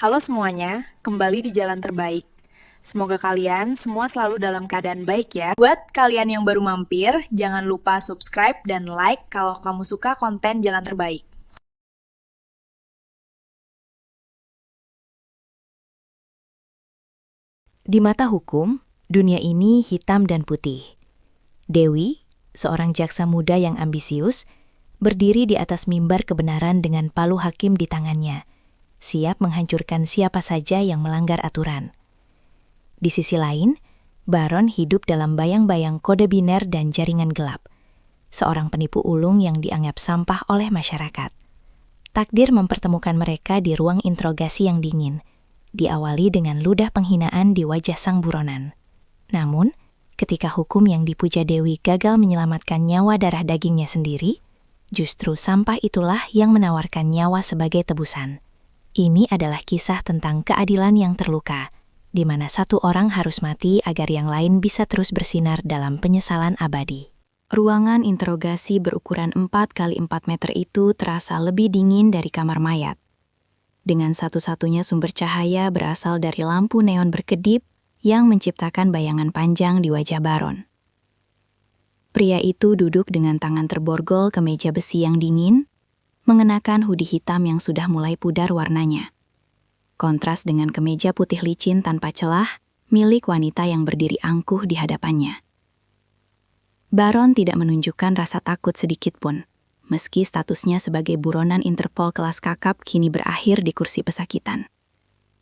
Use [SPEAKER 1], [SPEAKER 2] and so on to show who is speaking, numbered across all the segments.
[SPEAKER 1] Halo semuanya, kembali di Jalan Terbaik. Semoga kalian semua selalu dalam keadaan baik ya. Buat kalian yang baru mampir, jangan lupa subscribe dan like kalau kamu suka konten Jalan Terbaik.
[SPEAKER 2] Di mata hukum, dunia ini hitam dan putih. Dewi, seorang jaksa muda yang ambisius, berdiri di atas mimbar kebenaran dengan palu hakim di tangannya, siap menghancurkan siapa saja yang melanggar aturan. Di sisi lain, Baron hidup dalam bayang-bayang kode biner dan jaringan gelap, seorang penipu ulung yang dianggap sampah oleh masyarakat. Takdir mempertemukan mereka di ruang interogasi yang dingin, diawali dengan ludah penghinaan di wajah sang buronan. Namun, ketika hukum yang dipuja Dewi gagal menyelamatkan nyawa darah dagingnya sendiri, justru sampah itulah yang menawarkan nyawa sebagai tebusan. Ini adalah kisah tentang keadilan yang terluka, di mana satu orang harus mati agar yang lain bisa terus bersinar dalam penyesalan abadi. Ruangan interogasi berukuran 4x4 meter itu terasa lebih dingin dari kamar mayat. Dengan satu-satunya sumber cahaya berasal dari lampu neon berkedip yang menciptakan bayangan panjang di wajah Baron. Pria itu duduk dengan tangan terborgol ke meja besi yang dingin, mengenakan hoodie hitam yang sudah mulai pudar warnanya. Kontras dengan kemeja putih licin tanpa celah, milik wanita yang berdiri angkuh di hadapannya. Baron tidak menunjukkan rasa takut sedikit pun, meski statusnya sebagai buronan Interpol kelas kakap kini berakhir di kursi pesakitan.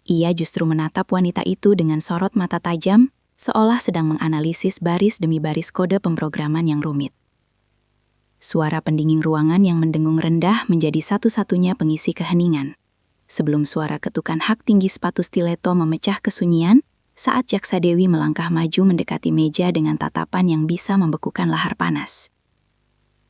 [SPEAKER 2] Ia justru menatap wanita itu dengan sorot mata tajam, seolah sedang menganalisis baris demi baris kode pemrograman yang rumit. Suara pendingin ruangan yang mendengung rendah menjadi satu-satunya pengisi keheningan. Sebelum suara ketukan hak tinggi sepatu stiletto memecah kesunyian, saat jaksa Dewi melangkah maju mendekati meja dengan tatapan yang bisa membekukan lahar panas.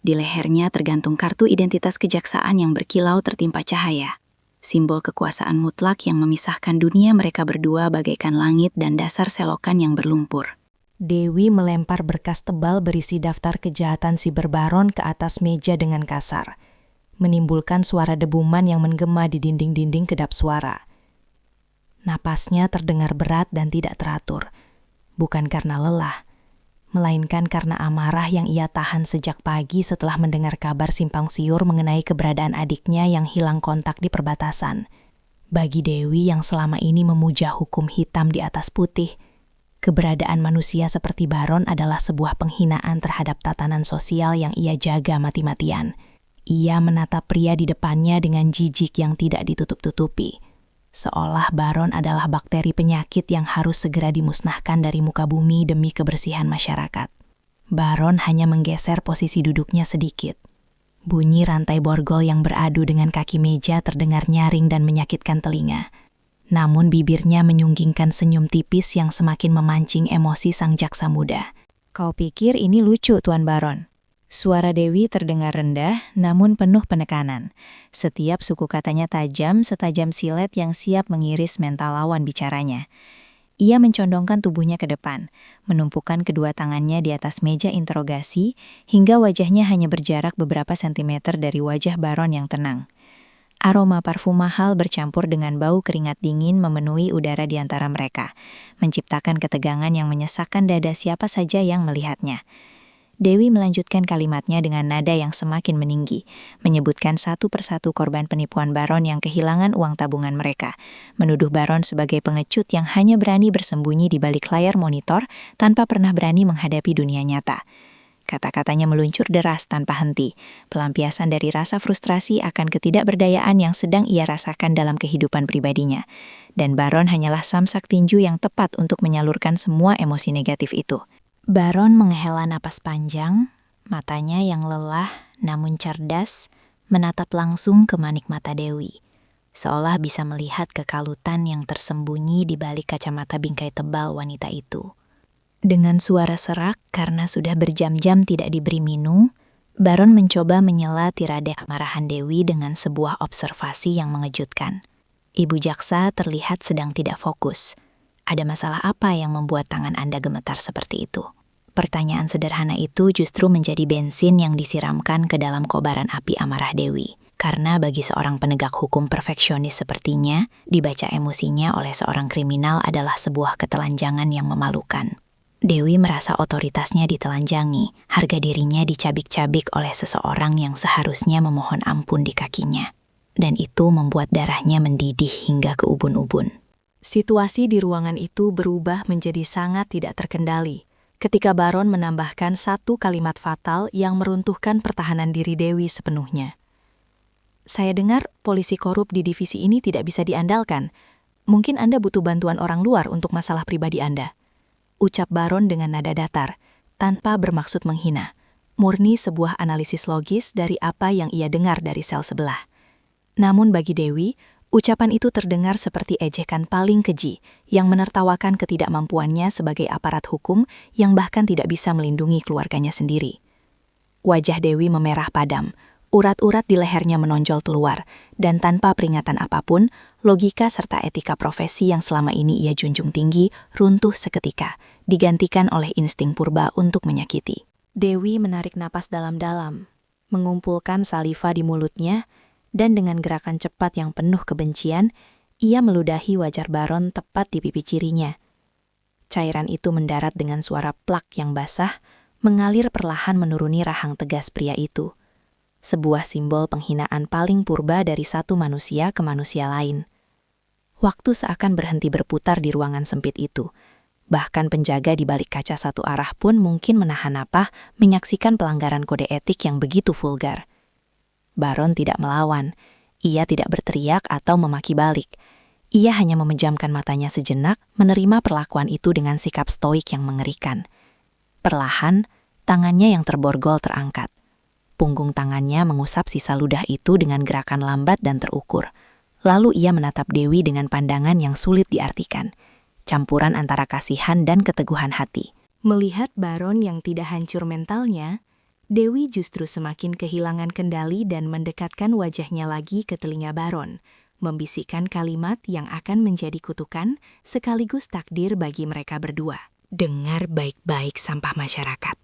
[SPEAKER 2] Di lehernya tergantung kartu identitas kejaksaan yang berkilau tertimpa cahaya, simbol kekuasaan mutlak yang memisahkan dunia mereka berdua bagaikan langit dan dasar selokan yang berlumpur. Dewi melempar berkas tebal berisi daftar kejahatan siber Baron ke atas meja dengan kasar, menimbulkan suara debuman yang menggema di dinding-dinding kedap suara. Napasnya terdengar berat dan tidak teratur, bukan karena lelah, melainkan karena amarah yang ia tahan sejak pagi setelah mendengar kabar simpang siur mengenai keberadaan adiknya yang hilang kontak di perbatasan. Bagi Dewi yang selama ini memuja hukum hitam di atas putih, keberadaan manusia seperti Baron adalah sebuah penghinaan terhadap tatanan sosial yang ia jaga mati-matian. Ia menatap pria di depannya dengan jijik yang tidak ditutup-tutupi, seolah Baron adalah bakteri penyakit yang harus segera dimusnahkan dari muka bumi demi kebersihan masyarakat. Baron hanya menggeser posisi duduknya sedikit. Bunyi rantai borgol yang beradu dengan kaki meja terdengar nyaring dan menyakitkan telinga. Namun bibirnya menyunggingkan senyum tipis yang semakin memancing emosi sang jaksa muda. "Kau pikir ini lucu, Tuan Baron?" Suara Dewi terdengar rendah, namun penuh penekanan. Setiap suku katanya tajam, setajam silet yang siap mengiris mental lawan bicaranya. Ia mencondongkan tubuhnya ke depan, menumpukan kedua tangannya di atas meja interogasi, hingga wajahnya hanya berjarak beberapa sentimeter dari wajah Baron yang tenang. Aroma parfum mahal bercampur dengan bau keringat dingin memenuhi udara di antara mereka, menciptakan ketegangan yang menyesakkan dada siapa saja yang melihatnya. Dewi melanjutkan kalimatnya dengan nada yang semakin meninggi, menyebutkan satu persatu korban penipuan Baron yang kehilangan uang tabungan mereka, menuduh Baron sebagai pengecut yang hanya berani bersembunyi di balik layar monitor tanpa pernah berani menghadapi dunia nyata. Kata-katanya meluncur deras tanpa henti, pelampiasan dari rasa frustrasi akan ketidakberdayaan yang sedang ia rasakan dalam kehidupan pribadinya. Dan Baron hanyalah samsak tinju yang tepat untuk menyalurkan semua emosi negatif itu. Baron menghela napas panjang, matanya yang lelah namun cerdas, menatap langsung ke manik mata Dewi, seolah bisa melihat kekalutan yang tersembunyi di balik kacamata bingkai tebal wanita itu. Dengan suara serak karena sudah berjam-jam tidak diberi minum, Baron mencoba menyela tirade kemarahan Dewi dengan sebuah observasi yang mengejutkan. Ibu jaksa terlihat sedang tidak fokus. Ada masalah apa yang membuat tangan Anda gemetar seperti itu? Pertanyaan sederhana itu justru menjadi bensin yang disiramkan ke dalam kobaran api amarah Dewi. Karena bagi seorang penegak hukum perfeksionis sepertinya, dibaca emosinya oleh seorang kriminal adalah sebuah ketelanjangan yang memalukan. Dewi merasa otoritasnya ditelanjangi, harga dirinya dicabik-cabik oleh seseorang yang seharusnya memohon ampun di kakinya. Dan itu membuat darahnya mendidih hingga ke ubun-ubun. Situasi di ruangan itu berubah menjadi sangat tidak terkendali ketika Baron menambahkan satu kalimat fatal yang meruntuhkan pertahanan diri Dewi sepenuhnya. Saya dengar polisi korup di divisi ini tidak bisa diandalkan. Mungkin Anda butuh bantuan orang luar untuk masalah pribadi Anda. Ucap Baron dengan nada datar, tanpa bermaksud menghina. Murni sebuah analisis logis dari apa yang ia dengar dari sel sebelah. Namun bagi Dewi, ucapan itu terdengar seperti ejekan paling keji yang menertawakan ketidakmampuannya sebagai aparat hukum yang bahkan tidak bisa melindungi keluarganya sendiri. Wajah Dewi memerah padam. Urat-urat di lehernya menonjol keluar, dan tanpa peringatan apapun, logika serta etika profesi yang selama ini ia junjung tinggi runtuh seketika, digantikan oleh insting purba untuk menyakiti. Dewi menarik napas dalam-dalam, mengumpulkan saliva di mulutnya, dan dengan gerakan cepat yang penuh kebencian, ia meludahi wajar Baron tepat di pipi kirinya. Cairan itu mendarat dengan suara plak yang basah, mengalir perlahan menuruni rahang tegas pria itu. Sebuah simbol penghinaan paling purba dari satu manusia ke manusia lain. Waktu seakan berhenti berputar di ruangan sempit itu. Bahkan penjaga di balik kaca satu arah pun mungkin menahan napah menyaksikan pelanggaran kode etik yang begitu vulgar. Baron tidak melawan. Ia tidak berteriak atau memaki balik. Ia hanya memejamkan matanya sejenak, menerima perlakuan itu dengan sikap stoik yang mengerikan. Perlahan, tangannya yang terborgol terangkat. Punggung tangannya mengusap sisa ludah itu dengan gerakan lambat dan terukur. Lalu ia menatap Dewi dengan pandangan yang sulit diartikan. Campuran antara kasihan dan keteguhan hati. Melihat Baron yang tidak hancur mentalnya, Dewi justru semakin kehilangan kendali dan mendekatkan wajahnya lagi ke telinga Baron, membisikkan kalimat yang akan menjadi kutukan sekaligus takdir bagi mereka berdua. Dengar baik-baik sampah masyarakat.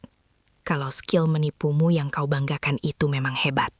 [SPEAKER 2] Kalau skill menipumu yang kau banggakan itu memang hebat.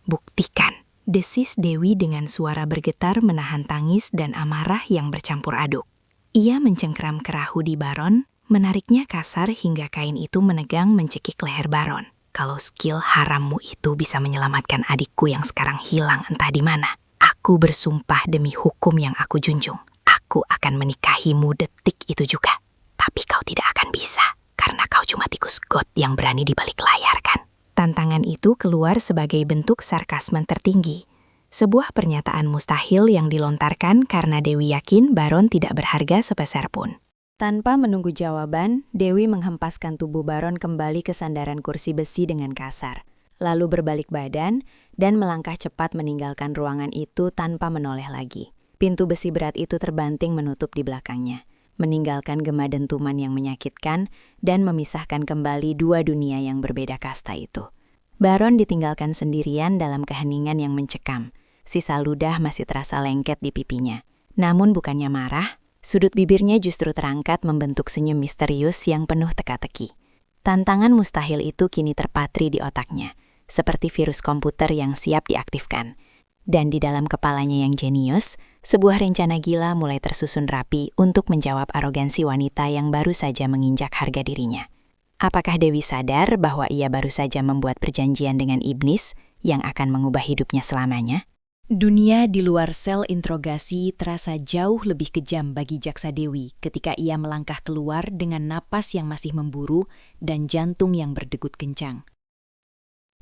[SPEAKER 2] Buktikan, desis Dewi dengan suara bergetar menahan tangis dan amarah yang bercampur aduk. Ia mencengkram kerahu di Baron, menariknya kasar hingga kain itu menegang mencekik leher Baron. Kalau skill harammu itu bisa menyelamatkan adikku yang sekarang hilang entah di mana, aku bersumpah demi hukum yang aku junjung, aku akan menikahimu detik itu juga. Tapi kau tidak akan bisa. Karena kau cuma tikus got yang berani di balik layar, kan? Tantangan itu keluar sebagai bentuk sarkasme tertinggi. Sebuah pernyataan mustahil yang dilontarkan karena Dewi yakin Baron tidak berharga sepeser pun. Tanpa menunggu jawaban, Dewi menghempaskan tubuh Baron kembali ke sandaran kursi besi dengan kasar. Lalu berbalik badan dan melangkah cepat meninggalkan ruangan itu tanpa menoleh lagi. Pintu besi berat itu terbanting menutup di belakangnya, meninggalkan gema dentuman yang menyakitkan dan memisahkan kembali dua dunia yang berbeda kasta itu. Baron ditinggalkan sendirian dalam keheningan yang mencekam. Sisa ludah masih terasa lengket di pipinya. Namun bukannya marah, sudut bibirnya justru terangkat membentuk senyum misterius yang penuh teka-teki. Tantangan mustahil itu kini terpatri di otaknya, seperti virus komputer yang siap diaktifkan. Dan di dalam kepalanya yang jenius, sebuah rencana gila mulai tersusun rapi untuk menjawab arogansi wanita yang baru saja menginjak harga dirinya. Apakah Dewi sadar bahwa ia baru saja membuat perjanjian dengan iblis yang akan mengubah hidupnya selamanya? Dunia di luar sel interogasi terasa jauh lebih kejam bagi jaksa Dewi ketika ia melangkah keluar dengan napas yang masih memburu dan jantung yang berdegup kencang.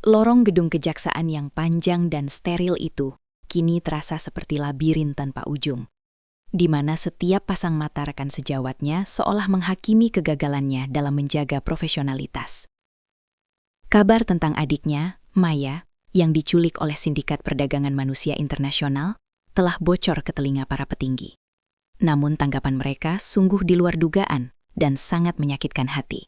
[SPEAKER 2] Lorong gedung kejaksaan yang panjang dan steril itu kini terasa seperti labirin tanpa ujung, di mana setiap pasang mata rekan sejawatnya seolah menghakimi kegagalannya dalam menjaga profesionalitas. Kabar tentang adiknya, Maya, yang diculik oleh Sindikat Perdagangan Manusia Internasional, telah bocor ke telinga para petinggi. Namun tanggapan mereka sungguh di luar dugaan dan sangat menyakitkan hati.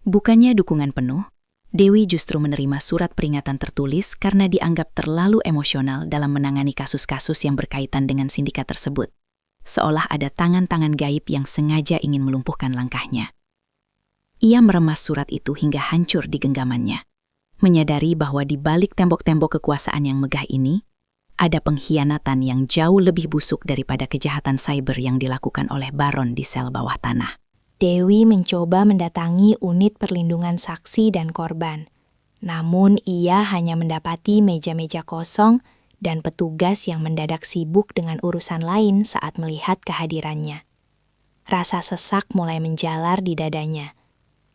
[SPEAKER 2] Bukannya dukungan penuh, Dewi justru menerima surat peringatan tertulis karena dianggap terlalu emosional dalam menangani kasus-kasus yang berkaitan dengan sindikat tersebut. Seolah ada tangan-tangan gaib yang sengaja ingin melumpuhkan langkahnya. Ia meremas surat itu hingga hancur di genggamannya.
[SPEAKER 3] menyadari bahwa di balik tembok-tembok kekuasaan yang megah ini, ada pengkhianatan yang jauh lebih busuk daripada kejahatan cyber yang dilakukan oleh Baron di sel bawah tanah.
[SPEAKER 2] Dewi mencoba mendatangi unit perlindungan saksi dan korban. Namun ia hanya mendapati meja-meja kosong dan petugas yang mendadak sibuk dengan urusan lain saat melihat kehadirannya. Rasa sesak mulai menjalar di dadanya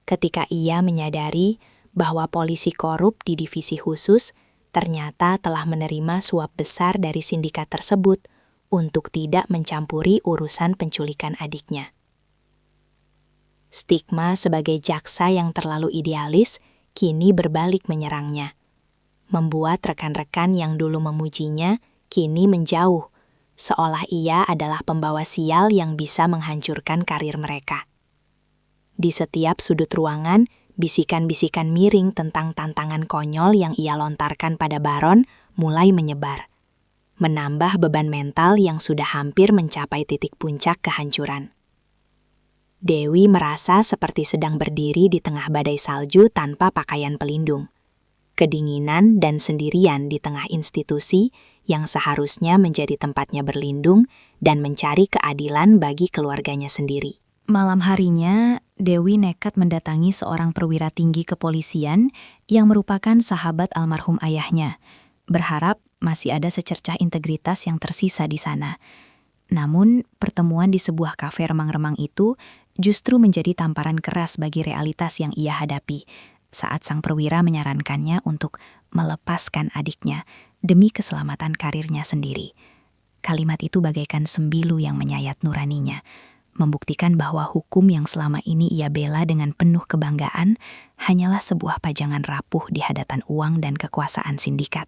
[SPEAKER 2] ketika ia menyadari bahwa polisi korup di divisi khusus ternyata telah menerima suap besar dari sindikat tersebut untuk tidak mencampuri urusan penculikan adiknya. Stigma sebagai jaksa yang terlalu idealis kini berbalik menyerangnya, membuat rekan-rekan yang dulu memujinya kini menjauh, seolah ia adalah pembawa sial yang bisa menghancurkan karir mereka. Di setiap sudut ruangan, bisikan-bisikan miring tentang tantangan konyol yang ia lontarkan pada Baron mulai menyebar, menambah beban mental yang sudah hampir mencapai titik puncak kehancuran. Dewi merasa seperti sedang berdiri di tengah badai salju tanpa pakaian pelindung, kedinginan dan sendirian di tengah institusi yang seharusnya menjadi tempatnya berlindung dan mencari keadilan bagi keluarganya sendiri.
[SPEAKER 3] Malam harinya, Dewi nekat mendatangi seorang perwira tinggi kepolisian yang merupakan sahabat almarhum ayahnya, berharap masih ada secercah integritas yang tersisa di sana. Namun, pertemuan di sebuah kafe remang-remang itu justru menjadi tamparan keras bagi realitas yang ia hadapi saat sang perwira menyarankannya untuk melepaskan adiknya demi keselamatan karirnya sendiri. Kalimat itu bagaikan sembilu yang menyayat nuraninya, membuktikan bahwa hukum yang selama ini ia bela dengan penuh kebanggaan hanyalah sebuah pajangan rapuh di hadatan uang dan kekuasaan sindikat.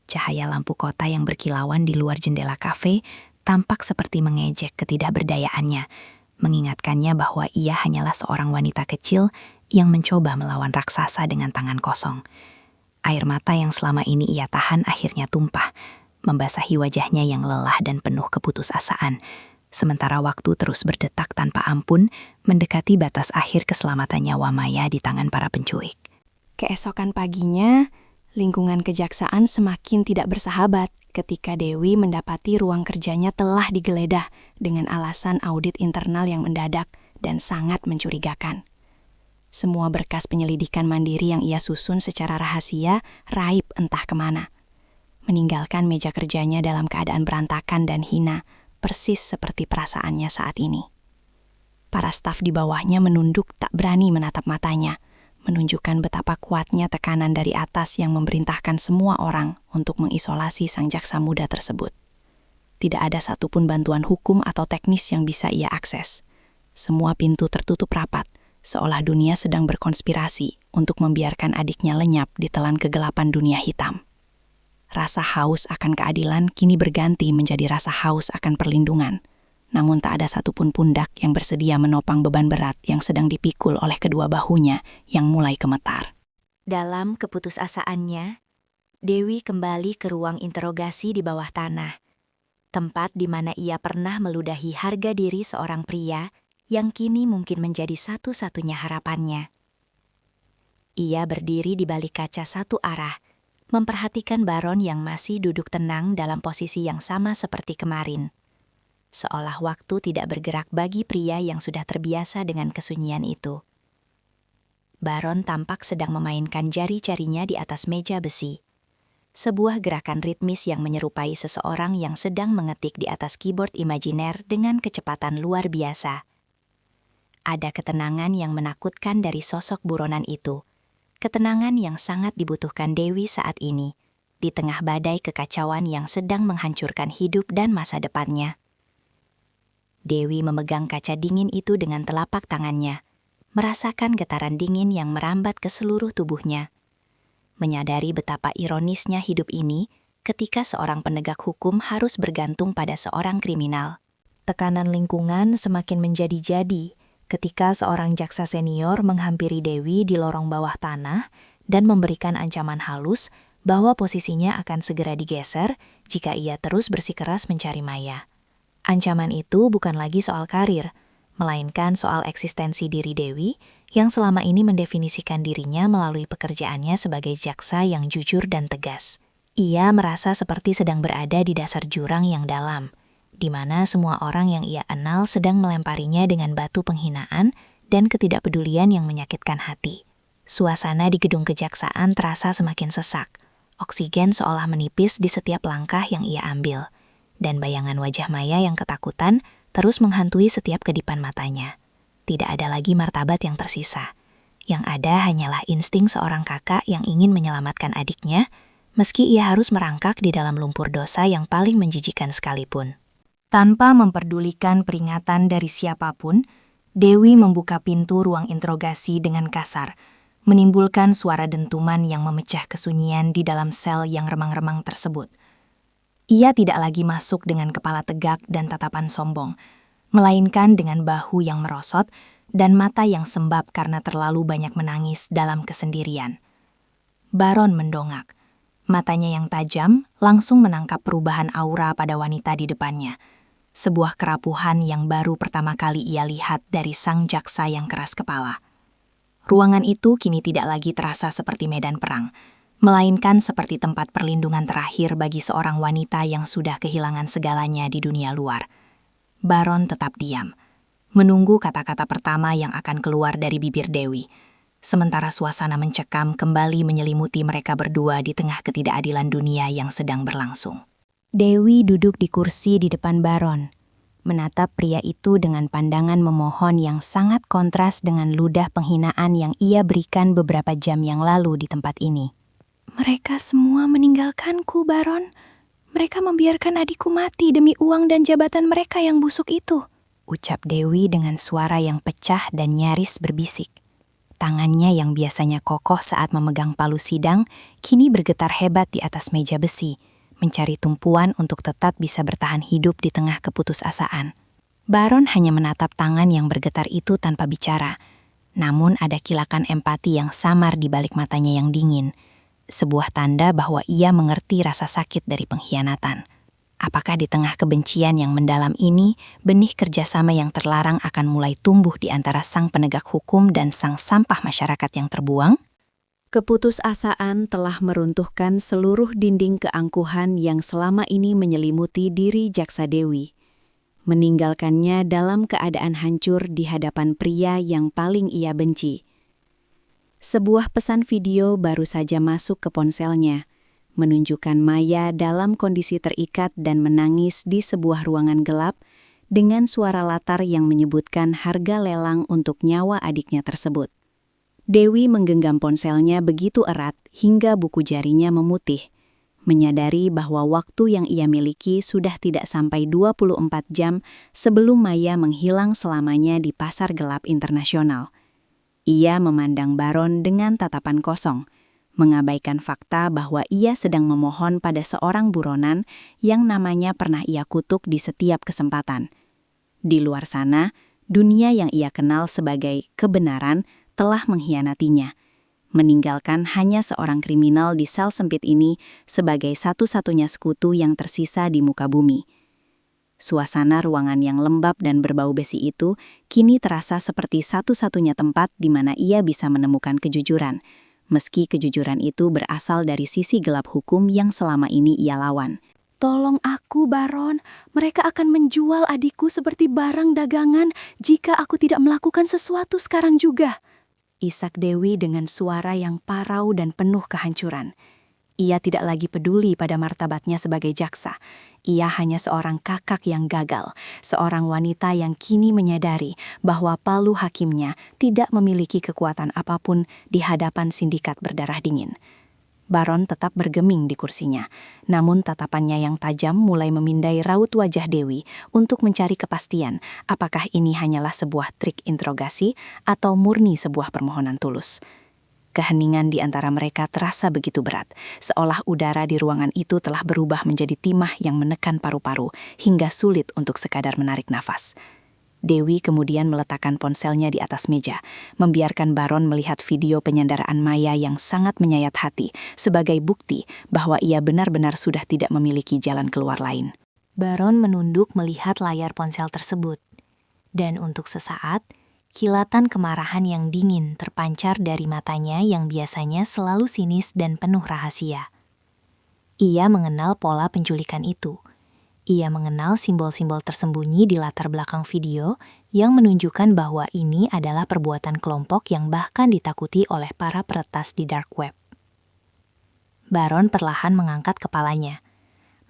[SPEAKER 3] Cahaya lampu kota yang berkilauan di luar jendela kafe tampak seperti mengejek ketidakberdayaannya, mengingatkannya bahwa ia hanyalah seorang wanita kecil yang mencoba melawan raksasa dengan tangan kosong. Air mata yang selama ini ia tahan akhirnya tumpah, membasahi wajahnya yang lelah dan penuh keputusasaan, sementara waktu terus berdetak tanpa ampun mendekati batas akhir keselamatan nyawa Maya di tangan para penculik.
[SPEAKER 1] Keesokan paginya, lingkungan kejaksaan semakin tidak bersahabat ketika Dewi mendapati ruang kerjanya telah digeledah dengan alasan audit internal yang mendadak dan sangat mencurigakan. Semua berkas penyelidikan mandiri yang ia susun secara rahasia raib entah kemana, meninggalkan meja kerjanya dalam keadaan berantakan dan hina, persis seperti perasaannya saat ini. Para staf di bawahnya menunduk tak berani menatap matanya, menunjukkan betapa kuatnya tekanan dari atas yang memerintahkan semua orang untuk mengisolasi sang jaksa muda tersebut. Tidak ada satupun bantuan hukum atau teknis yang bisa ia akses. Semua pintu tertutup rapat, seolah dunia sedang berkonspirasi untuk membiarkan adiknya lenyap di telan kegelapan dunia hitam. Rasa haus akan keadilan kini berganti menjadi rasa haus akan perlindungan. Namun tak ada satupun pundak yang bersedia menopang beban berat yang sedang dipikul oleh kedua bahunya yang mulai gemetar.
[SPEAKER 2] Dalam keputusasaannya, Dewi kembali ke ruang interogasi di bawah tanah, tempat di mana ia pernah meludahi harga diri seorang pria yang kini mungkin menjadi satu-satunya harapannya. Ia berdiri di balik kaca satu arah, memperhatikan Baron yang masih duduk tenang dalam posisi yang sama seperti kemarin. Seolah waktu tidak bergerak bagi pria yang sudah terbiasa dengan kesunyian itu. Baron tampak sedang memainkan jari-jarinya di atas meja besi. Sebuah gerakan ritmis yang menyerupai seseorang yang sedang mengetik di atas keyboard imajiner dengan kecepatan luar biasa. Ada ketenangan yang menakutkan dari sosok buronan itu. Ketenangan yang sangat dibutuhkan Dewi saat ini, di tengah badai kekacauan yang sedang menghancurkan hidup dan masa depannya. Dewi memegang kaca dingin itu dengan telapak tangannya, merasakan getaran dingin yang merambat ke seluruh tubuhnya. Menyadari betapa ironisnya hidup ini ketika seorang penegak hukum harus bergantung pada seorang kriminal.
[SPEAKER 1] Tekanan lingkungan semakin menjadi-jadi ketika seorang jaksa senior menghampiri Dewi di lorong bawah tanah dan memberikan ancaman halus bahwa posisinya akan segera digeser jika ia terus bersikeras mencari Maya. Ancaman itu bukan lagi soal karir,
[SPEAKER 2] melainkan soal eksistensi diri Dewi yang selama ini mendefinisikan dirinya melalui pekerjaannya sebagai jaksa yang jujur dan tegas. Ia merasa seperti sedang berada di dasar jurang yang dalam, di mana semua orang yang ia kenal sedang melemparinya dengan batu penghinaan dan ketidakpedulian yang menyakitkan hati. Suasana di gedung kejaksaan terasa semakin sesak. Oksigen seolah menipis di setiap langkah yang ia ambil, dan bayangan wajah Maya yang ketakutan terus menghantui setiap kedipan matanya. Tidak ada lagi martabat yang tersisa. Yang ada hanyalah insting seorang kakak yang ingin menyelamatkan adiknya, meski ia harus merangkak di dalam lumpur dosa yang paling menjijikan sekalipun. Tanpa memperdulikan peringatan dari siapapun, Dewi membuka pintu ruang interogasi dengan kasar, menimbulkan suara dentuman yang memecah kesunyian di dalam sel yang remang-remang tersebut. Ia tidak lagi masuk dengan kepala tegak dan tatapan sombong, melainkan dengan bahu yang merosot dan mata yang sembab karena terlalu banyak menangis dalam kesendirian. Baron mendongak. Matanya yang tajam langsung menangkap perubahan aura pada wanita di depannya. Sebuah kerapuhan yang baru pertama kali ia lihat dari sang jaksa yang keras kepala. Ruangan itu kini tidak lagi terasa seperti medan perang, melainkan seperti tempat perlindungan terakhir bagi seorang wanita yang sudah kehilangan segalanya di dunia luar. Baron tetap diam, menunggu kata-kata pertama yang akan keluar dari bibir Dewi, sementara suasana mencekam kembali menyelimuti mereka berdua di tengah ketidakadilan dunia yang sedang berlangsung. Dewi duduk di kursi di depan Baron, menatap pria itu dengan pandangan memohon yang sangat kontras dengan ludah penghinaan yang ia berikan beberapa jam yang lalu di tempat ini. "Mereka semua meninggalkanku, Baron. Mereka membiarkan adikku mati demi uang dan jabatan mereka yang busuk itu," ucap Dewi dengan suara yang pecah dan nyaris berbisik. Tangannya yang biasanya kokoh saat memegang palu sidang, kini bergetar hebat di atas meja besi, mencari tumpuan untuk tetap bisa bertahan hidup di tengah keputusasaan. Baron hanya menatap tangan yang bergetar itu tanpa bicara, namun ada kilakan empati yang samar di balik matanya yang dingin, sebuah tanda bahwa ia mengerti rasa sakit dari pengkhianatan. Apakah di tengah kebencian yang mendalam ini, benih kerjasama yang terlarang akan mulai tumbuh di antara sang penegak hukum dan sang sampah masyarakat yang terbuang? Keputusasaan telah meruntuhkan seluruh dinding keangkuhan yang selama ini menyelimuti diri Jaksa Dewi, meninggalkannya dalam keadaan hancur di hadapan pria yang paling ia benci. Sebuah pesan video baru saja masuk ke ponselnya, menunjukkan Maya dalam kondisi terikat dan menangis di sebuah ruangan gelap dengan suara latar yang menyebutkan harga lelang untuk nyawa adiknya tersebut. Dewi menggenggam ponselnya begitu erat hingga buku jarinya memutih, menyadari bahwa waktu yang ia miliki sudah tidak sampai 24 jam sebelum Maya menghilang selamanya di pasar gelap internasional. Ia memandang Baron dengan tatapan kosong, mengabaikan fakta bahwa ia sedang memohon pada seorang buronan yang namanya pernah ia kutuk di setiap kesempatan. Di luar sana, dunia yang ia kenal sebagai kebenaran telah mengkhianatinya, meninggalkan hanya seorang kriminal di sel sempit ini sebagai satu-satunya sekutu yang tersisa di muka bumi. Suasana ruangan yang lembab dan berbau besi itu kini terasa seperti satu-satunya tempat di mana ia bisa menemukan kejujuran, meski kejujuran itu berasal dari sisi gelap hukum yang selama ini ia lawan. "Tolong aku, Baron. Mereka akan menjual adikku seperti barang dagangan jika aku tidak melakukan sesuatu sekarang juga," isak Dewi dengan suara yang parau dan penuh kehancuran. Ia tidak lagi peduli pada martabatnya sebagai jaksa. Ia hanya seorang kakak yang gagal, seorang wanita yang kini menyadari bahwa palu hakimnya tidak memiliki kekuatan apapun di hadapan sindikat berdarah dingin. Baron tetap bergeming di kursinya, namun tatapannya yang tajam mulai memindai raut wajah Dewi untuk mencari kepastian apakah ini hanyalah sebuah trik interogasi atau murni sebuah permohonan tulus. Keheningan di antara mereka terasa begitu berat, seolah udara di ruangan itu telah berubah menjadi timah yang menekan paru-paru hingga sulit untuk sekadar menarik nafas. Dewi kemudian meletakkan ponselnya di atas meja, membiarkan Baron melihat video penyandaraan Maya yang sangat menyayat hati sebagai bukti bahwa ia benar-benar sudah tidak memiliki jalan keluar lain. Baron menunduk melihat layar ponsel tersebut. Dan untuk sesaat, kilatan kemarahan yang dingin terpancar dari matanya yang biasanya selalu sinis dan penuh rahasia. Ia mengenal pola penculikan itu. Ia mengenal simbol-simbol tersembunyi di latar belakang video yang menunjukkan bahwa ini adalah perbuatan kelompok yang bahkan ditakuti oleh para peretas di dark web. Baron perlahan mengangkat kepalanya,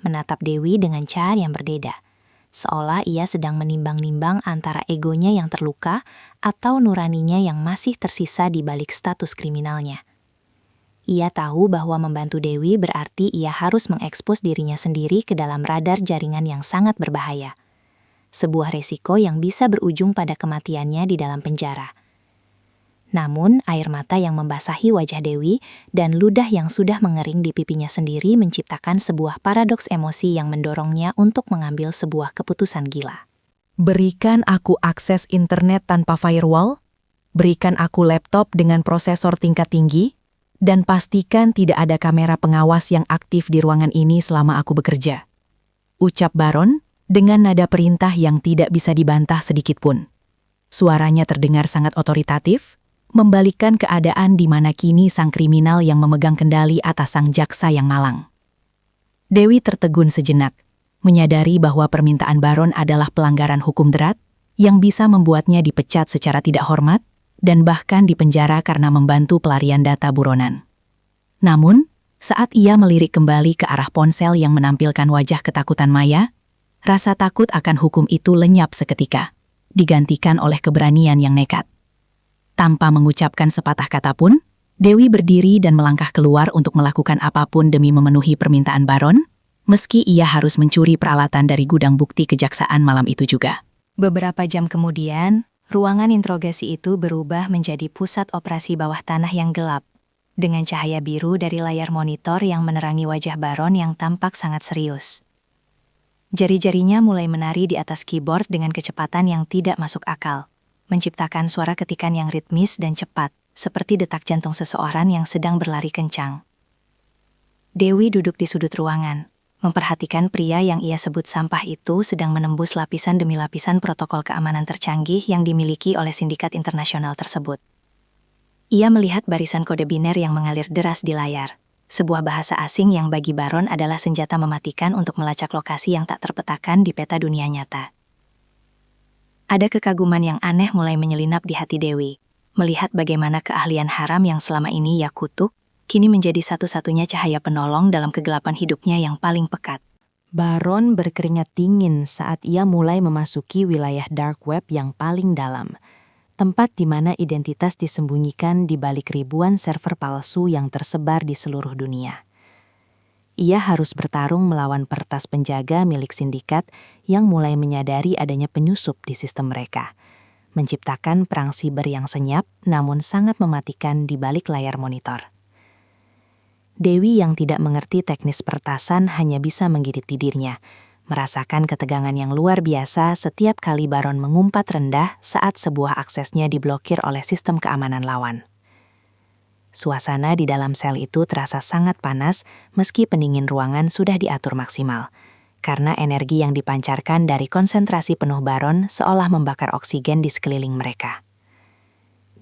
[SPEAKER 2] menatap Dewi dengan cara yang berbeda, seolah ia sedang menimbang-nimbang antara egonya yang terluka atau nuraninya yang masih tersisa di balik status kriminalnya. Ia tahu bahwa membantu Dewi berarti ia harus mengekspos dirinya sendiri ke dalam radar jaringan yang sangat berbahaya. Sebuah resiko yang bisa berujung pada kematiannya di dalam penjara. Namun, air mata yang membasahi wajah Dewi dan ludah yang sudah mengering di pipinya sendiri menciptakan sebuah paradoks emosi yang mendorongnya untuk mengambil sebuah keputusan gila.
[SPEAKER 4] Berikan aku akses internet tanpa firewall, berikan aku laptop dengan prosesor tingkat tinggi, dan pastikan tidak ada kamera pengawas yang aktif di ruangan ini selama aku bekerja. Ucap Baron dengan nada perintah yang tidak bisa dibantah sedikitpun. Suaranya terdengar sangat otoritatif, membalikkan keadaan di mana kini sang kriminal yang memegang kendali atas sang jaksa yang malang. Dewi tertegun sejenak, menyadari bahwa permintaan Baron adalah pelanggaran hukum berat yang bisa membuatnya dipecat secara tidak hormat dan bahkan dipenjara karena membantu pelarian data buronan. Namun, saat ia melirik kembali ke arah ponsel yang menampilkan wajah ketakutan Maya, rasa takut akan hukum itu lenyap seketika, digantikan oleh keberanian yang nekat. Tanpa mengucapkan sepatah kata pun, Dewi berdiri dan melangkah keluar untuk melakukan apapun demi memenuhi permintaan Baron, meski ia harus mencuri peralatan dari gudang bukti kejaksaan malam itu juga.
[SPEAKER 2] Beberapa jam kemudian, ruangan interogasi itu berubah menjadi pusat operasi bawah tanah yang gelap, dengan cahaya biru dari layar monitor yang menerangi wajah Baron yang tampak sangat serius. Jari-jarinya mulai menari di atas keyboard dengan kecepatan yang tidak masuk akal, menciptakan suara ketikan yang ritmis dan cepat, seperti detak jantung seseorang yang sedang berlari kencang. Dewi duduk di sudut ruangan, memperhatikan pria yang ia sebut sampah itu sedang menembus lapisan demi lapisan protokol keamanan tercanggih yang dimiliki oleh sindikat internasional tersebut. Ia melihat barisan kode biner yang mengalir deras di layar, sebuah bahasa asing yang bagi Baron adalah senjata mematikan untuk melacak lokasi yang tak terpetakan di peta dunia nyata. Ada kekaguman yang aneh mulai menyelinap di hati Dewi, melihat bagaimana keahlian haram yang selama ini ia kutuk, kini menjadi satu-satunya cahaya penolong dalam kegelapan hidupnya yang paling pekat.
[SPEAKER 3] Baron berkeringat dingin saat ia mulai memasuki wilayah dark web yang paling dalam, tempat di mana identitas disembunyikan di balik ribuan server palsu yang tersebar di seluruh dunia. Ia harus bertarung melawan peretas penjaga milik sindikat yang mulai menyadari adanya penyusup di sistem mereka, menciptakan perang siber yang senyap namun sangat mematikan di balik layar monitor. Dewi yang tidak mengerti teknis peretasan hanya bisa menggigit bibirnya, merasakan ketegangan yang luar biasa setiap kali Baron mengumpat rendah saat sebuah aksesnya diblokir oleh sistem keamanan lawan. Suasana di dalam sel itu terasa sangat panas meski pendingin ruangan sudah diatur maksimal, karena energi yang dipancarkan dari konsentrasi penuh Baron seolah membakar oksigen di sekeliling mereka.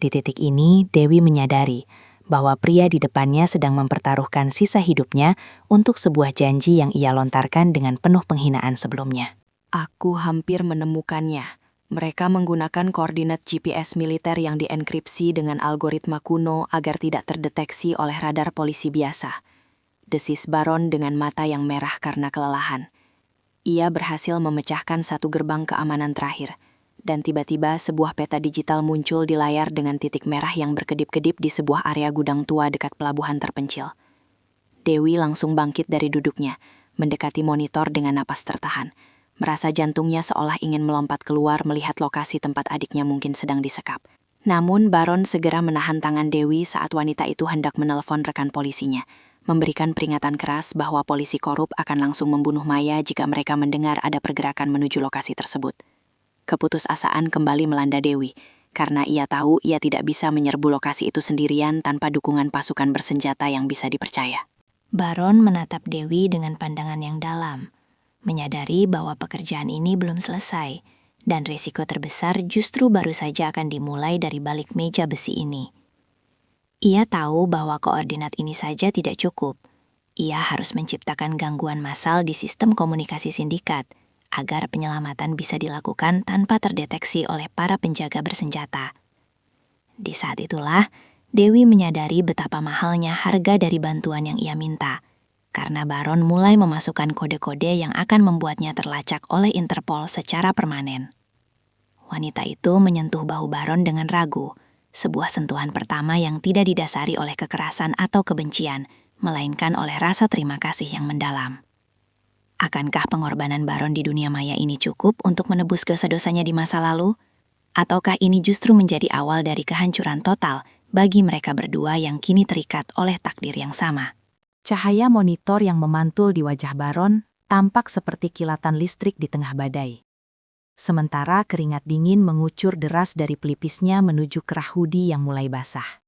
[SPEAKER 3] Di titik ini, Dewi menyadari bahwa pria di depannya sedang mempertaruhkan sisa hidupnya untuk sebuah janji yang ia lontarkan dengan penuh penghinaan sebelumnya.
[SPEAKER 5] Aku hampir menemukannya. Mereka menggunakan koordinat GPS militer yang dienkripsi dengan algoritma kuno agar tidak terdeteksi oleh radar polisi biasa. Desis Baron dengan mata yang merah karena kelelahan. Ia berhasil memecahkan satu gerbang keamanan terakhir. Dan tiba-tiba sebuah peta digital muncul di layar dengan titik merah yang berkedip-kedip di sebuah area gudang tua dekat pelabuhan terpencil. Dewi langsung bangkit dari duduknya, mendekati monitor dengan napas tertahan. Merasa jantungnya seolah ingin melompat keluar melihat lokasi tempat adiknya mungkin sedang disekap. Namun Baron segera menahan tangan Dewi saat wanita itu hendak menelpon rekan polisinya, memberikan peringatan keras bahwa polisi korup akan langsung membunuh Maya jika mereka mendengar ada pergerakan menuju lokasi tersebut. Keputusasaan kembali melanda Dewi, karena ia tahu ia tidak bisa menyerbu lokasi itu sendirian tanpa dukungan pasukan bersenjata yang bisa dipercaya.
[SPEAKER 2] Baron menatap Dewi dengan pandangan yang dalam, menyadari bahwa pekerjaan ini belum selesai, Dan risiko terbesar justru baru saja akan dimulai dari balik meja besi ini. Ia tahu bahwa koordinat ini saja tidak cukup. Ia harus menciptakan gangguan massal di sistem komunikasi sindikat, agar penyelamatan bisa dilakukan tanpa terdeteksi oleh para penjaga bersenjata. Di saat itulah, Dewi menyadari betapa mahalnya harga dari bantuan yang ia minta, karena Baron mulai memasukkan kode-kode yang akan membuatnya terlacak oleh Interpol secara permanen. Wanita itu menyentuh bahu Baron dengan ragu, sebuah sentuhan pertama yang tidak didasari oleh kekerasan atau kebencian, melainkan oleh rasa terima kasih yang mendalam. Akankah pengorbanan Baron di dunia maya ini cukup untuk menebus dosa-dosanya di masa lalu? Ataukah ini justru menjadi awal dari kehancuran total bagi mereka berdua yang kini terikat oleh takdir yang sama?
[SPEAKER 4] Cahaya monitor yang memantul di wajah Baron tampak seperti kilatan listrik di tengah badai. Sementara keringat dingin mengucur deras dari pelipisnya menuju kerah hoodie yang mulai basah.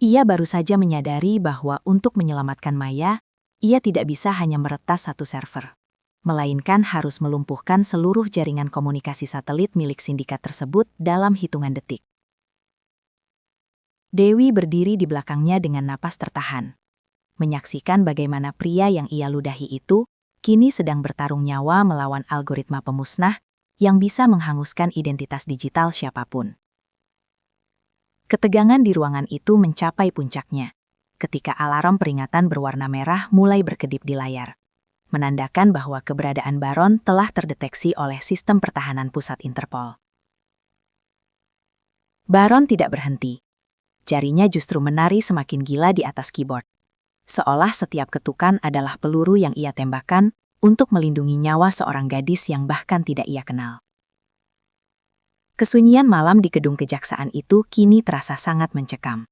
[SPEAKER 4] Ia baru saja menyadari bahwa untuk menyelamatkan Maya, ia tidak bisa hanya meretas satu server, melainkan harus melumpuhkan seluruh jaringan komunikasi satelit milik sindikat tersebut dalam hitungan detik. Dewi berdiri di belakangnya dengan napas tertahan, menyaksikan bagaimana pria yang ia ludahi itu kini sedang bertarung nyawa melawan algoritma pemusnah yang bisa menghanguskan identitas digital siapapun. Ketegangan di ruangan itu mencapai puncaknya ketika alarm peringatan berwarna merah mulai berkedip di layar, menandakan bahwa keberadaan Baron telah terdeteksi oleh sistem pertahanan pusat Interpol. Baron tidak berhenti. Jarinya justru menari semakin gila di atas keyboard. Seolah setiap ketukan adalah peluru yang ia tembakkan untuk melindungi nyawa seorang gadis yang bahkan tidak ia kenal. Kesunyian malam di gedung kejaksaan itu kini terasa sangat mencekam.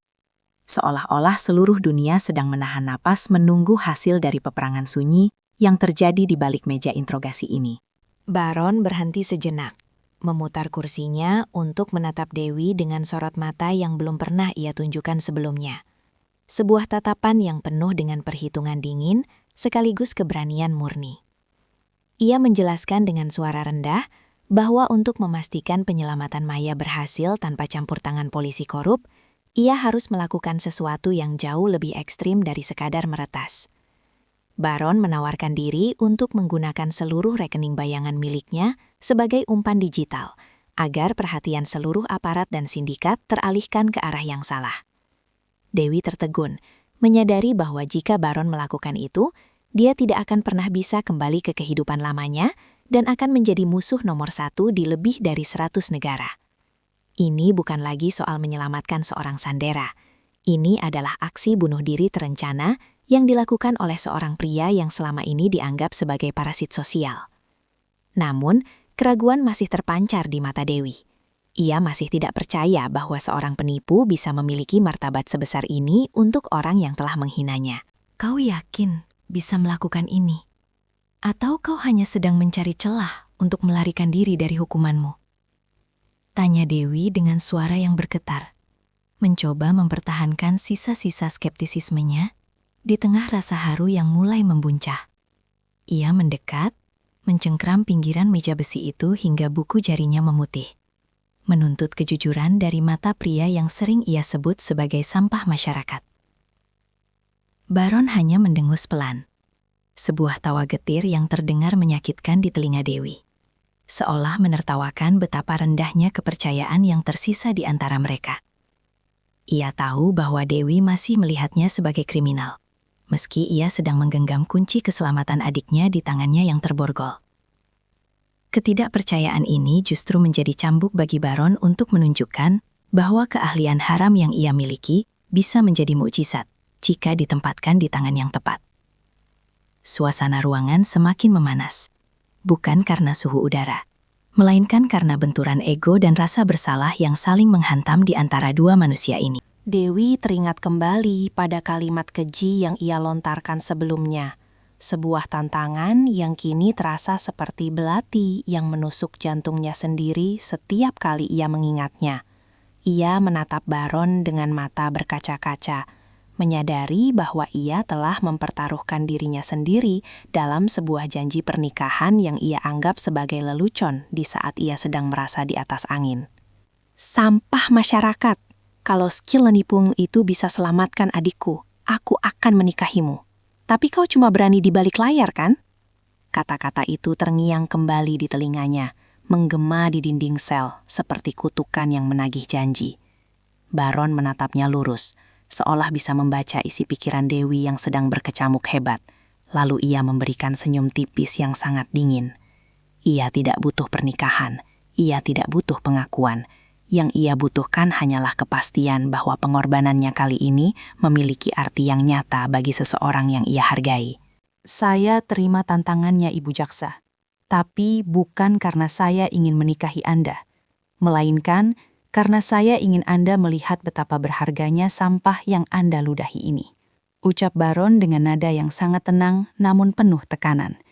[SPEAKER 4] Seolah-olah seluruh dunia sedang menahan napas menunggu hasil dari peperangan sunyi yang terjadi di balik meja interogasi ini.
[SPEAKER 2] Baron berhenti sejenak, memutar kursinya untuk menatap Dewi dengan sorot mata yang belum pernah ia tunjukkan sebelumnya. Sebuah tatapan yang penuh dengan perhitungan dingin sekaligus keberanian murni. Ia menjelaskan dengan suara rendah bahwa untuk memastikan penyelamatan Maya berhasil tanpa campur tangan polisi korup, ia harus melakukan sesuatu yang jauh lebih ekstrim dari sekadar meretas. Baron menawarkan diri untuk menggunakan seluruh rekening bayangan miliknya sebagai umpan digital, agar perhatian seluruh aparat dan sindikat teralihkan ke arah yang salah. Dewi tertegun, menyadari bahwa jika Baron melakukan itu, dia tidak akan pernah bisa kembali ke kehidupan lamanya dan akan menjadi musuh nomor 1 di lebih dari 100 negara. Ini bukan lagi soal menyelamatkan seorang sandera. Ini adalah aksi bunuh diri terencana yang dilakukan oleh seorang pria yang selama ini dianggap sebagai parasit sosial. Namun, keraguan masih terpancar di mata Dewi. Ia masih tidak percaya bahwa seorang penipu bisa memiliki martabat sebesar ini untuk orang yang telah menghinanya.
[SPEAKER 4] Kau yakin bisa melakukan ini? Atau kau hanya sedang mencari celah untuk melarikan diri dari hukumanmu? Tanya Dewi dengan suara yang bergetar, mencoba mempertahankan sisa-sisa skeptisismenya di tengah rasa haru yang mulai membuncah. Ia mendekat, mencengkram pinggiran meja besi itu hingga buku jarinya memutih, menuntut kejujuran dari mata pria yang sering ia sebut sebagai sampah masyarakat. Baron hanya mendengus pelan, sebuah tawa getir yang terdengar menyakitkan di telinga Dewi, seolah menertawakan betapa rendahnya kepercayaan yang tersisa di antara mereka. Ia tahu bahwa Dewi masih melihatnya sebagai kriminal, meski ia sedang menggenggam kunci keselamatan adiknya di tangannya yang terborgol. Ketidakpercayaan ini justru menjadi cambuk bagi Baron untuk menunjukkan bahwa keahlian haram yang ia miliki bisa menjadi mukjizat jika ditempatkan di tangan yang tepat. Suasana ruangan semakin memanas, bukan karena suhu udara, melainkan karena benturan ego dan rasa bersalah yang saling menghantam di antara dua manusia ini.
[SPEAKER 5] Dewi teringat kembali pada kalimat keji yang ia lontarkan sebelumnya. Sebuah tantangan yang kini terasa seperti belati yang menusuk jantungnya sendiri setiap kali ia mengingatnya. Ia menatap Baron dengan mata berkaca-kaca, menyadari bahwa ia telah mempertaruhkan dirinya sendiri dalam sebuah janji pernikahan yang ia anggap sebagai lelucon di saat ia sedang merasa di atas angin. Sampah masyarakat, kalau skill menipu itu bisa selamatkan adikku, aku akan menikahimu. Tapi kau cuma berani di balik layar kan? Kata-kata itu terngiang kembali di telinganya, menggema di dinding sel seperti kutukan yang menagih janji. Baron menatapnya lurus, seolah bisa membaca isi pikiran Dewi yang sedang berkecamuk hebat. Lalu ia memberikan senyum tipis yang sangat dingin. Ia tidak butuh pernikahan, ia tidak butuh pengakuan. Yang ia butuhkan hanyalah kepastian bahwa pengorbanannya kali ini memiliki arti yang nyata bagi seseorang yang ia hargai.
[SPEAKER 3] Saya terima tantangannya, Ibu Jaksa. Tapi bukan karena saya ingin menikahi Anda, melainkan karena saya ingin Anda melihat betapa berharganya sampah yang Anda ludahi ini. Ucap Baron dengan nada yang sangat tenang namun penuh tekanan.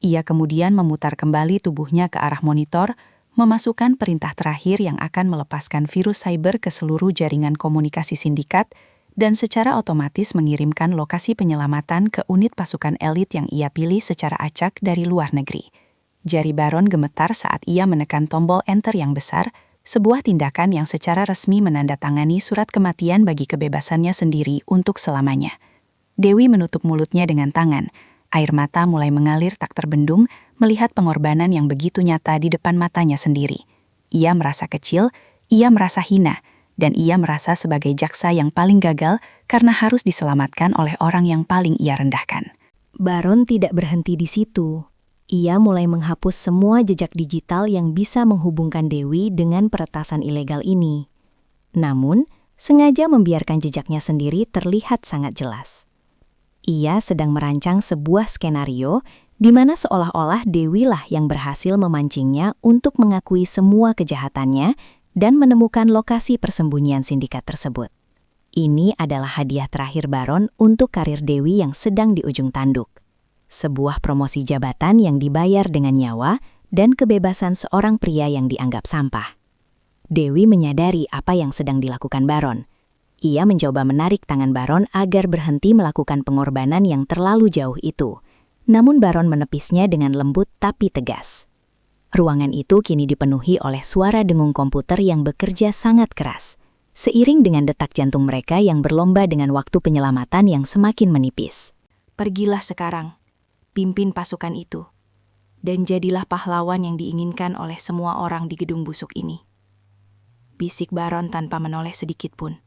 [SPEAKER 3] Ia kemudian memutar kembali tubuhnya ke arah monitor, memasukkan perintah terakhir yang akan melepaskan virus cyber ke seluruh jaringan komunikasi sindikat dan secara otomatis mengirimkan lokasi penyelamatan ke unit pasukan elit yang ia pilih secara acak dari luar negeri. Jari Baron gemetar saat ia menekan tombol enter yang besar, sebuah tindakan yang secara resmi menandatangani surat kematian bagi kebebasannya sendiri untuk selamanya. Dewi menutup mulutnya dengan tangan. Air mata mulai mengalir tak terbendung melihat pengorbanan yang begitu nyata di depan matanya sendiri. Ia merasa kecil, ia merasa hina, dan ia merasa sebagai jaksa yang paling gagal karena harus diselamatkan oleh orang yang paling ia rendahkan.
[SPEAKER 2] Baron tidak berhenti di situ. Ia mulai menghapus semua jejak digital yang bisa menghubungkan Dewi dengan peretasan ilegal ini. Namun, sengaja membiarkan jejaknya sendiri terlihat sangat jelas. Ia sedang merancang sebuah skenario di mana seolah-olah Dewi lah yang berhasil memancingnya untuk mengakui semua kejahatannya dan menemukan lokasi persembunyian sindikat tersebut. Ini adalah hadiah terakhir Baron untuk karir Dewi yang sedang di ujung tanduk. Sebuah promosi jabatan yang dibayar dengan nyawa dan kebebasan seorang pria yang dianggap sampah. Dewi menyadari apa yang sedang dilakukan Baron. Ia mencoba menarik tangan Baron agar berhenti melakukan pengorbanan yang terlalu jauh itu. Namun Baron menepisnya dengan lembut tapi tegas. Ruangan itu kini dipenuhi oleh suara dengung komputer yang bekerja sangat keras, seiring dengan detak jantung mereka yang berlomba dengan waktu penyelamatan yang semakin menipis.
[SPEAKER 5] Pergilah sekarang, pimpin pasukan itu, dan jadilah pahlawan yang diinginkan oleh semua orang di gedung busuk ini. Bisik Baron tanpa menoleh sedikit pun.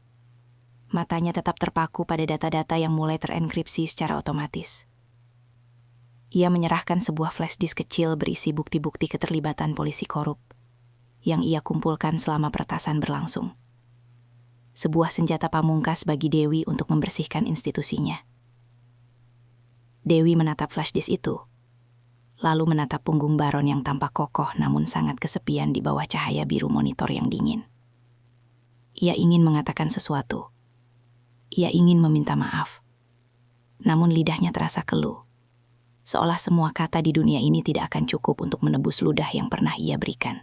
[SPEAKER 5] Matanya tetap terpaku pada data-data yang mulai terenkripsi secara otomatis. Ia menyerahkan sebuah flash disk kecil berisi bukti-bukti keterlibatan polisi korup yang ia kumpulkan selama peretasan berlangsung. Sebuah senjata pamungkas bagi Dewi untuk membersihkan institusinya. Dewi menatap flash disk itu, lalu menatap punggung Baron yang tampak kokoh namun sangat kesepian di bawah cahaya biru monitor yang dingin. Ia ingin mengatakan sesuatu. Ia ingin meminta maaf. Namun lidahnya terasa keluh. Seolah semua kata di dunia ini tidak akan cukup untuk menebus ludah yang pernah ia berikan.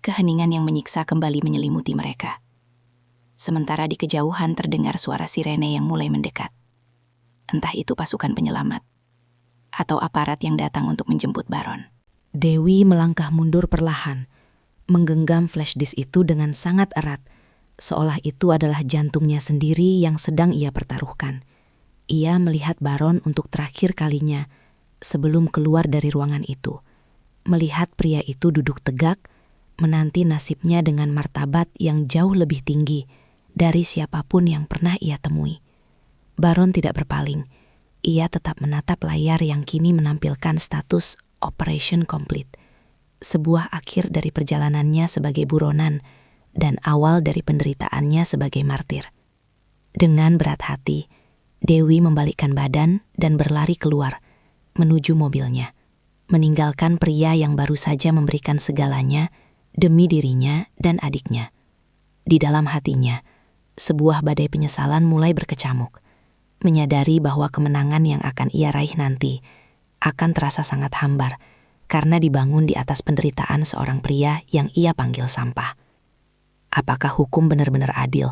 [SPEAKER 5] Keheningan yang menyiksa kembali menyelimuti mereka. Sementara di kejauhan terdengar suara sirene yang mulai mendekat. Entah itu pasukan penyelamat atau aparat yang datang untuk menjemput Baron.
[SPEAKER 2] Dewi melangkah mundur perlahan, menggenggam flash disk itu dengan sangat erat, seolah itu adalah jantungnya sendiri yang sedang ia pertaruhkan. Ia melihat Baron untuk terakhir kalinya sebelum keluar dari ruangan itu. Melihat pria itu duduk tegak, menanti nasibnya dengan martabat yang jauh lebih tinggi dari siapapun yang pernah ia temui. Baron tidak berpaling. Ia tetap menatap layar yang kini menampilkan status Operation Complete. Sebuah akhir dari perjalanannya sebagai buronan dan awal dari penderitaannya sebagai martir. Dengan berat hati, Dewi membalikkan badan dan berlari keluar, menuju mobilnya, meninggalkan pria yang baru saja memberikan segalanya demi dirinya dan adiknya. Di dalam hatinya, sebuah badai penyesalan mulai berkecamuk, menyadari bahwa kemenangan yang akan ia raih nanti akan terasa sangat hambar karena dibangun di atas penderitaan seorang pria yang ia panggil sampah. Apakah hukum benar-benar adil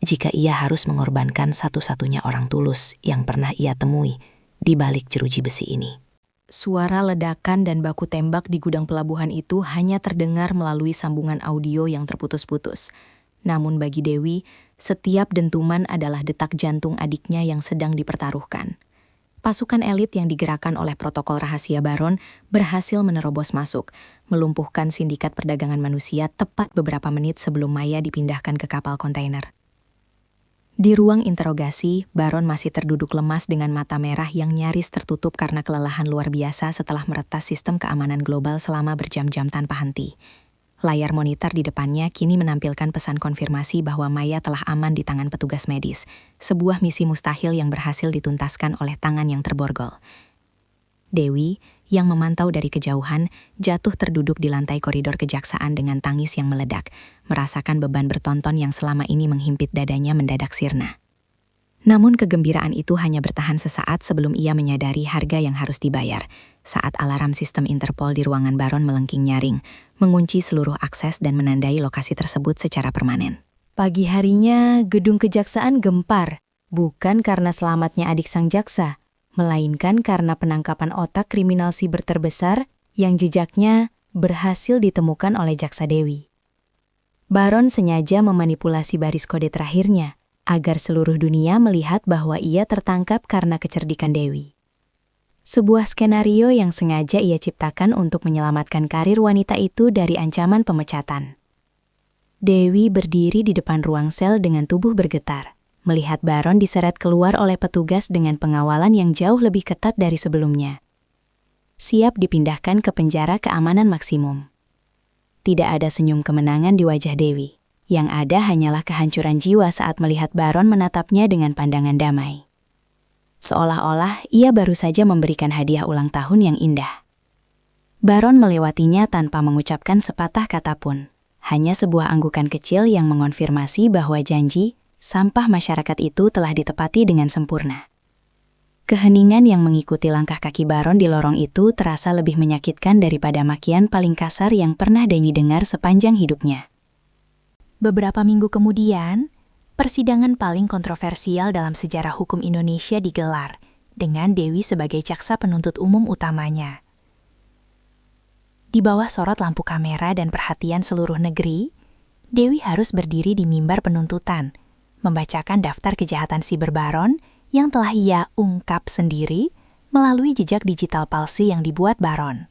[SPEAKER 2] jika ia harus mengorbankan satu-satunya orang tulus yang pernah ia temui di balik jeruji besi ini.
[SPEAKER 4] Suara ledakan dan baku tembak di gudang pelabuhan itu hanya terdengar melalui sambungan audio yang terputus-putus. Namun bagi Dewi, setiap dentuman adalah detak jantung adiknya yang sedang dipertaruhkan. Pasukan elit yang digerakkan oleh protokol rahasia Baron berhasil menerobos masuk, melumpuhkan sindikat perdagangan manusia tepat beberapa menit sebelum Maya dipindahkan ke kapal kontainer. Di ruang interogasi, Baron masih terduduk lemas dengan mata merah yang nyaris tertutup karena kelelahan luar biasa setelah meretas sistem keamanan global selama berjam-jam tanpa henti. Layar monitor di depannya kini menampilkan pesan konfirmasi bahwa Maya telah aman di tangan petugas medis, sebuah misi mustahil yang berhasil dituntaskan oleh tangan yang terborgol. Dewi, yang memantau dari kejauhan, jatuh terduduk di lantai koridor kejaksaan dengan tangis yang meledak, merasakan beban bertonton yang selama ini menghimpit dadanya mendadak sirna. Namun kegembiraan itu hanya bertahan sesaat sebelum ia menyadari harga yang harus dibayar, saat alarm sistem Interpol di ruangan Baron melengking nyaring, mengunci seluruh akses dan menandai lokasi tersebut secara permanen.
[SPEAKER 3] Pagi harinya, gedung kejaksaan gempar, bukan karena selamatnya adik sang jaksa, melainkan karena penangkapan otak kriminal siber terbesar yang jejaknya berhasil ditemukan oleh jaksa Dewi. Baron sengaja memanipulasi baris kode terakhirnya, agar seluruh dunia melihat bahwa ia tertangkap karena kecerdikan Dewi. Sebuah skenario yang sengaja ia ciptakan untuk menyelamatkan karir wanita itu dari ancaman pemecatan. Dewi berdiri di depan ruang sel dengan tubuh bergetar, melihat Baron diseret keluar oleh petugas dengan pengawalan yang jauh lebih ketat dari sebelumnya. Siap dipindahkan ke penjara keamanan maksimum. Tidak ada senyum kemenangan di wajah Dewi. Yang ada hanyalah kehancuran jiwa saat melihat Baron menatapnya dengan pandangan damai. Seolah-olah ia baru saja memberikan hadiah ulang tahun yang indah. Baron melewatinya tanpa mengucapkan sepatah kata pun. Hanya sebuah anggukan kecil yang mengonfirmasi bahwa janji sampah masyarakat itu telah ditepati dengan sempurna. Keheningan yang mengikuti langkah kaki Baron di lorong itu terasa lebih menyakitkan daripada makian paling kasar yang pernah Dewi dengar sepanjang hidupnya.
[SPEAKER 2] Beberapa minggu kemudian, persidangan paling kontroversial dalam sejarah hukum Indonesia digelar, dengan Dewi sebagai jaksa penuntut umum utamanya. Di bawah sorot lampu kamera dan perhatian seluruh negeri, Dewi harus berdiri di mimbar penuntutan, membacakan daftar kejahatan siber Baron yang telah ia ungkap sendiri melalui jejak digital palsu yang dibuat Baron.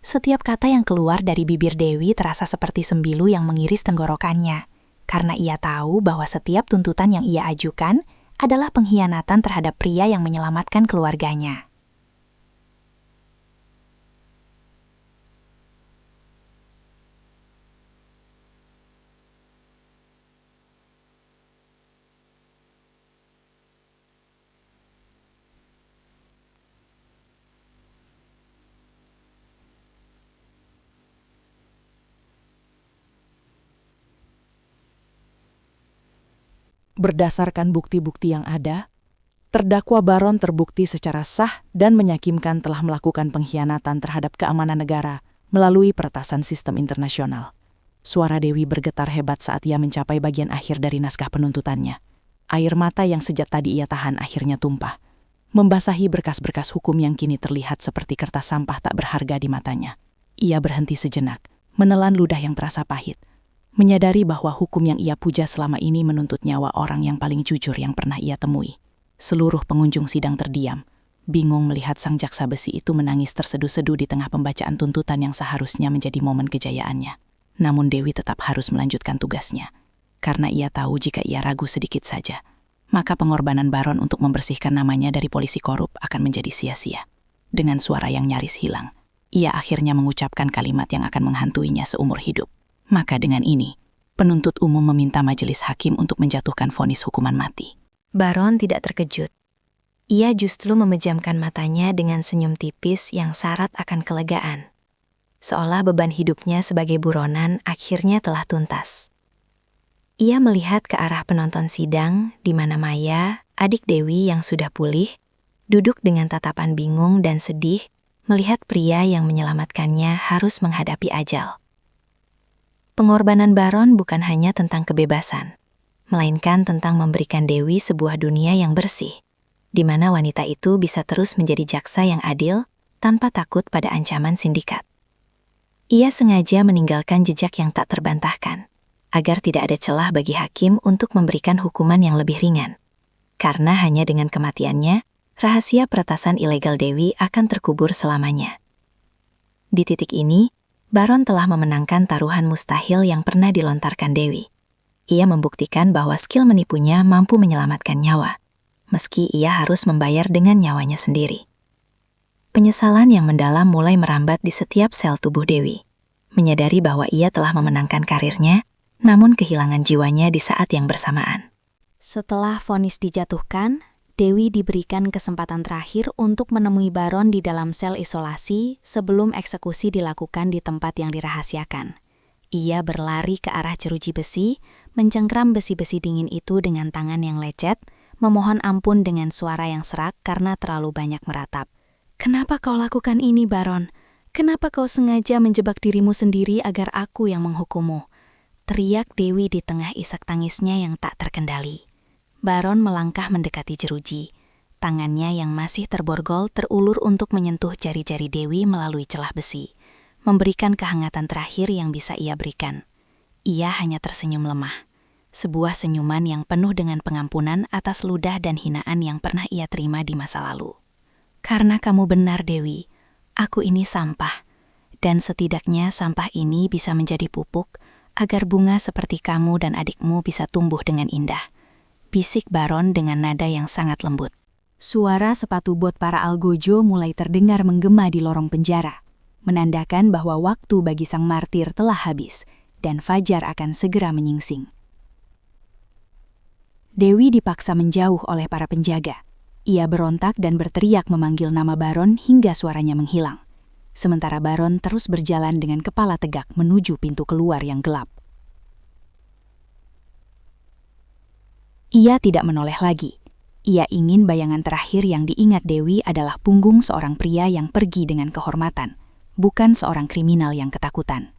[SPEAKER 2] Setiap kata yang keluar dari bibir Dewi terasa seperti sembilu yang mengiris tenggorokannya, karena ia tahu bahwa setiap tuntutan yang ia ajukan adalah pengkhianatan terhadap pria yang menyelamatkan keluarganya.
[SPEAKER 6] Berdasarkan bukti-bukti yang ada, terdakwa Baron terbukti secara sah dan meyakinkan telah melakukan pengkhianatan terhadap keamanan negara melalui peretasan sistem internasional. Suara Dewi bergetar hebat saat ia mencapai bagian akhir dari naskah penuntutannya. Air mata yang sejak tadi ia tahan akhirnya tumpah, membasahi berkas-berkas hukum yang kini terlihat seperti kertas sampah tak berharga di matanya. Ia berhenti sejenak, menelan ludah yang terasa pahit, menyadari bahwa hukum yang ia puja selama ini menuntut nyawa orang yang paling jujur yang pernah ia temui. Seluruh pengunjung sidang terdiam, bingung melihat sang jaksa besi itu menangis terseduh-seduh di tengah pembacaan tuntutan yang seharusnya menjadi momen kejayaannya. Namun Dewi tetap harus melanjutkan tugasnya, karena ia tahu jika ia ragu sedikit saja, maka pengorbanan Baron untuk membersihkan namanya dari polisi korup akan menjadi sia-sia. Dengan suara yang nyaris hilang, ia akhirnya mengucapkan kalimat yang akan menghantuinya seumur hidup. Maka dengan ini, penuntut umum meminta majelis hakim untuk menjatuhkan vonis hukuman mati.
[SPEAKER 2] Baron tidak terkejut. Ia justru memejamkan matanya dengan senyum tipis yang syarat akan kelegaan. Seolah beban hidupnya sebagai buronan akhirnya telah tuntas. Ia melihat ke arah penonton sidang di mana Maya, adik Dewi yang sudah pulih, duduk dengan tatapan bingung dan sedih melihat pria yang menyelamatkannya harus menghadapi ajal. Pengorbanan Baron bukan hanya tentang kebebasan, melainkan tentang memberikan Dewi sebuah dunia yang bersih, di mana wanita itu bisa terus menjadi jaksa yang adil tanpa takut pada ancaman sindikat. Ia sengaja meninggalkan jejak yang tak terbantahkan, agar tidak ada celah bagi hakim untuk memberikan hukuman yang lebih ringan. Karena hanya dengan kematiannya, rahasia peretasan ilegal Dewi akan terkubur selamanya. Di titik ini, Baron telah memenangkan taruhan mustahil yang pernah dilontarkan Dewi. Ia membuktikan bahwa skill menipunya mampu menyelamatkan nyawa, meski ia harus membayar dengan nyawanya sendiri. Penyesalan yang mendalam mulai merambat di setiap sel tubuh Dewi, menyadari bahwa ia telah memenangkan karirnya, namun kehilangan jiwanya di saat yang bersamaan.
[SPEAKER 3] Setelah vonis dijatuhkan, Dewi diberikan kesempatan terakhir untuk menemui Baron di dalam sel isolasi sebelum eksekusi dilakukan di tempat yang dirahasiakan. Ia berlari ke arah jeruji besi, mencengkram besi-besi dingin itu dengan tangan yang lecet, memohon ampun dengan suara yang serak karena terlalu banyak meratap. "Kenapa kau lakukan ini, Baron? Kenapa kau sengaja menjebak dirimu sendiri agar aku yang menghukummu?" teriak Dewi di tengah isak tangisnya yang tak terkendali. Baron melangkah mendekati jeruji. Tangannya yang masih terborgol terulur untuk menyentuh jari-jari Dewi melalui celah besi, memberikan kehangatan terakhir yang bisa ia berikan. Ia hanya tersenyum lemah. Sebuah senyuman yang penuh dengan pengampunan atas ludah dan hinaan yang pernah ia terima di masa lalu. "Karena kamu benar, Dewi, aku ini sampah. Dan setidaknya sampah ini bisa menjadi pupuk agar bunga seperti kamu dan adikmu bisa tumbuh dengan indah," bisik Baron dengan nada yang sangat lembut. Suara sepatu bot para algojo mulai terdengar menggema di lorong penjara, menandakan bahwa waktu bagi sang martir telah habis dan fajar akan segera menyingsing. Dewi dipaksa menjauh oleh para penjaga. Ia berontak dan berteriak memanggil nama Baron hingga suaranya menghilang. Sementara Baron terus berjalan dengan kepala tegak menuju pintu keluar yang gelap. Ia tidak menoleh lagi. Ia ingin bayangan terakhir yang diingat Dewi adalah punggung seorang pria yang pergi dengan kehormatan, bukan seorang kriminal yang ketakutan.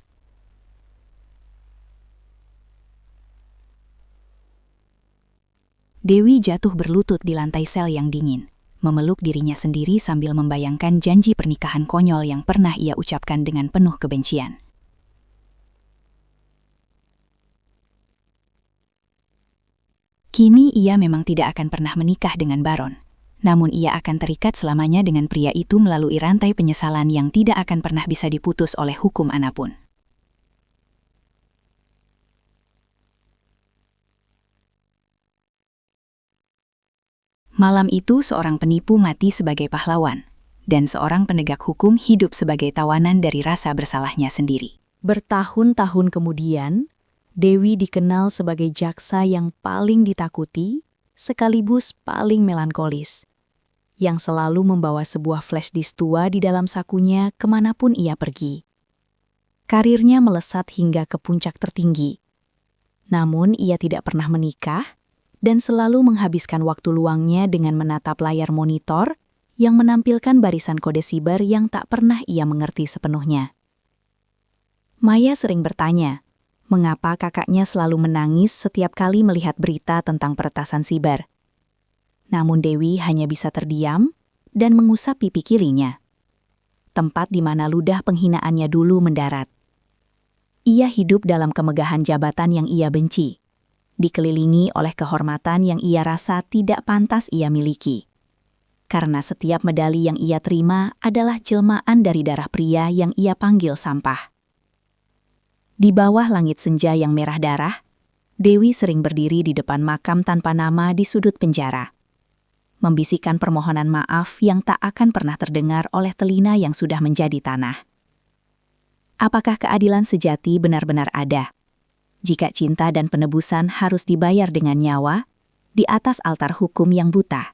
[SPEAKER 3] Dewi jatuh berlutut di lantai sel yang dingin, memeluk dirinya sendiri sambil membayangkan janji pernikahan konyol yang pernah ia ucapkan dengan penuh kebencian. Kini ia memang tidak akan pernah menikah dengan Baron, namun ia akan terikat selamanya dengan pria itu melalui rantai penyesalan yang tidak akan pernah bisa diputus oleh hukum manapun. Malam itu seorang penipu mati sebagai pahlawan, dan seorang penegak hukum hidup sebagai tawanan dari rasa bersalahnya sendiri.
[SPEAKER 4] Bertahun-tahun kemudian, Dewi dikenal sebagai jaksa yang paling ditakuti, sekaligus paling melankolis, yang selalu membawa sebuah flash disk tua di dalam sakunya kemanapun ia pergi. Karirnya melesat hingga ke puncak tertinggi. Namun ia tidak pernah menikah, dan selalu menghabiskan waktu luangnya dengan menatap layar monitor yang menampilkan barisan kode siber yang tak pernah ia mengerti sepenuhnya. Maya sering bertanya, mengapa kakaknya selalu menangis setiap kali melihat berita tentang peretasan siber. Namun Dewi hanya bisa terdiam dan mengusap pipi kirinya, tempat di mana ludah penghinaannya dulu mendarat. Ia hidup dalam kemegahan jabatan yang ia benci, dikelilingi oleh kehormatan yang ia rasa tidak pantas ia miliki. Karena setiap medali yang ia terima adalah jelmaan dari darah pria yang ia panggil sampah. Di bawah langit senja yang merah darah, Dewi sering berdiri di depan makam tanpa nama di sudut penjara, membisikkan permohonan maaf yang tak akan pernah terdengar oleh telinga yang sudah menjadi tanah. Apakah keadilan sejati benar-benar ada? Jika cinta dan penebusan harus dibayar dengan nyawa, di atas altar hukum yang buta.